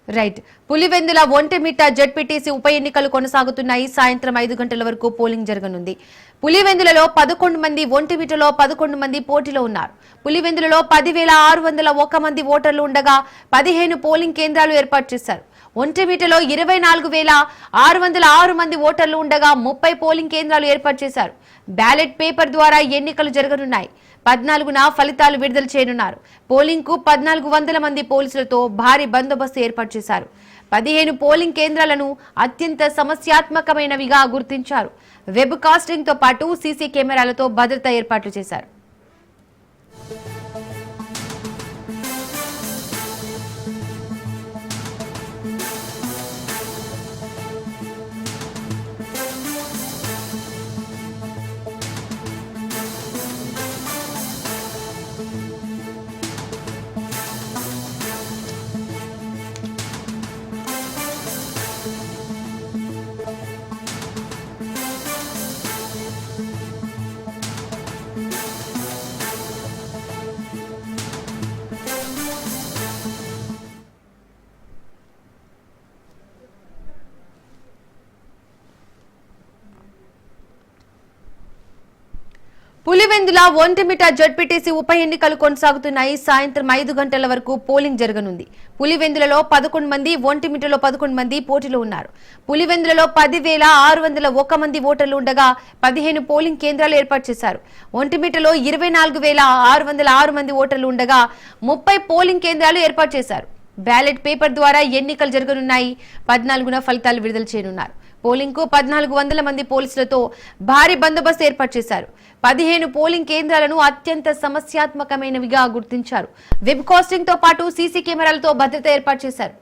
Right. Pulivendula Vontimitta ZPTC ఉప ఎన్నికలు కొనసాగుతున్నాయి. సాయంత్రం 5 గంటల వరకు పోలింగ్ జరగనుంది. పులివెందులలో 11 మంది, ఒంటిమిట్టలో 11 మంది పోటీలో ఉన్నారు. పులివెందులలో 10,601 మంది ఓటర్లు ఉండగా 15 పోలింగ్ కేంద్రాలు ఏర్పాటు చేశారు. ఒంటిమిట్టలో 24,606 మంది ఓటర్లు ఉండగా 30 పోలింగ్ కేంద్రాలు ఏర్పాటు చేశారు. బ్యాలెట్ పేపర్ ద్వారా ఎన్నికలు జరగనున్నాయి. 14న ఫలితాలు విడుదల చేయనున్నారు. పోలింగ్ కు 1,400 మంది పోలీసులతో భారీ బందోబస్తు ఏర్పాటు చేశారు. 15 పోలింగ్ కేంద్రాలను అత్యంత సమస్యాత్మకమైనవిగా గుర్తించారు. వెబ్ కాస్టింగ్ తో పాటు సీసీ కెమెరాలతో భద్రత ఏర్పాట్లు చేశారు. పులివెందుల ఒంటిమిట్ట జెడ్పీటీసీ ఉప ఎన్నికలు కొనసాగుతున్నాయి. సాయంత్రం 5 గంటల వరకు పోలింగ్ జరగనుంది. పులివెందులలో 11 మంది, ఒంటిమిట్టలో 11 మంది పోటీలో ఉన్నారు. పులివెందులలో 10,601 మంది ఓటర్లు ఉండగా 15 పోలింగ్ కేంద్రాలు ఏర్పాటు చేశారు. ఒంటిమిట్టలో 24,606 మంది ఓటర్లు ఉండగా 30 పోలింగ్ కేంద్రాలు ఏర్పాటు చేశారు. బ్యాలెట్ పేపర్ ద్వారా ఎన్నికలు జరగనున్నాయి. 14న ఫలితాలు విడుదల చేయనున్నారు. పోలింగ్ కు 1,400 మంది పోలీసులతో భారీ బందోబస్తు ఏర్పాటు చేశారు. 15 పోలింగ్ కేంద్రాలను అత్యంత సమస్యాత్మకమైనవిగా గుర్తించారు. వెబ్ కాస్టింగ్ తో పాటు సీసీ కెమెరాలతో భద్రత ఏర్పాటు చేశారు.